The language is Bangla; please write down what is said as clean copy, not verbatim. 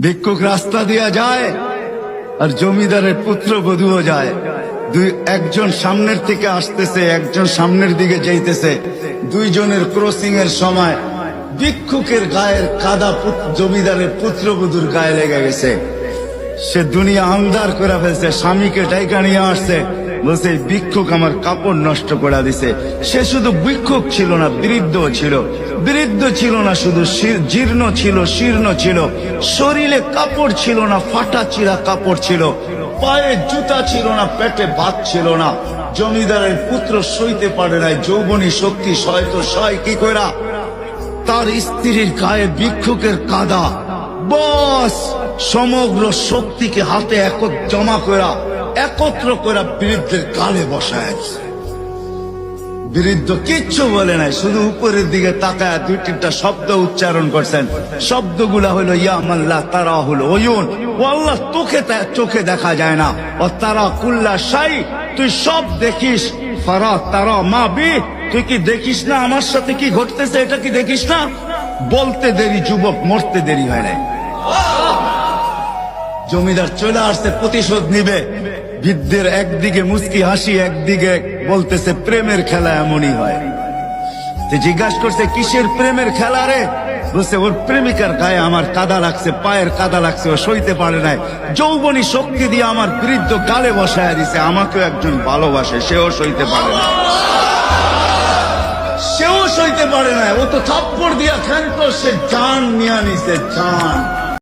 ভিক্ষুক রাস্তা দিয়া যায় আর জমিদারের পুত্রবধূও যায়। একজন সামনের থেকে আসতেছে, একজন সামনের দিকে যাইতেছে। দুইজনের ক্রসিং এর সময় ভিক্ষুকের গায়ের কাদা জমিদারের পুত্রবধূর গায়ে লেগে গেছে। সে দুনিয়া আন্ধার করে ফেলছে, স্বামীকে ডাইকা নিয়ে আসছে, বলছে ভিক্ষুক আমার কাপড় নষ্ট করে দিছে। সে শুধু ভিক্ষুক ছিল না, বৃদ্ধ ছিল। বৃদ্ধ ছিল না শুধু, জীর্ণ ছিল, শীর্ণ ছিল, শরীরে কাপড় ছিল না, ফাটা চিরা কাপড় ছিল, পায়ে জুতা ছিল না, পেটে ভাত ছিল না। জমিদারের পুত্র সইতে পারে নাই, যৌবনী শক্তি সয় কি কইরা তার স্ত্রীর গায়ে ভিক্ষুকের কাদা, বস সমগ্র শক্তিকে হাতে একত্র করা বৃদ্ধের গালে বসায়। বৃদ্ধ কিচ্ছু বলে নাই, শুধু উপরের দিকে তাকায় দুই তিনটা শব্দ উচ্চারণ করছেন। শব্দগুলা হলো ইয়া মাল্লাহ তারা হলো ওয়ুন, ও আল্লাহ চোখে দেখা যায় না, ও তারা কুল্লা শাই, তুই সব দেখিস, ফারা তারা মা বি, তুই কি দেখিস না আমার সাথে কি ঘটতেছে, এটা কি দেখিস না? বলতে দেরি যুবক, মরতে দেরি হয় নাই। জমিদার চলে আসছে, প্রতিশোধ নিবে। বৃদ্ধের একদিকে মুস্কি হাসি, একদিকে বলতেছে প্রেমের খেলা এমনই হয়। জিজ্ঞাসা করছে কিসের প্রেমের খেলা রে? বলছে ওর প্রেমিকার গায়ে আমার কাদা লাগছে, পায়ের কাদা লাগছে, ও সইতে পারে নাই, যৌবনী শক্তি দিয়ে আমার বৃদ্ধ গালে বসায় দিছে। আমাকেও একজন ভালোবাসে, সেও সইতে পারে না, সেও সইতে পারে না। ও তো থাপ্পড় দিয়া খেলতো, সে জান নিয়ে নিছে, জান।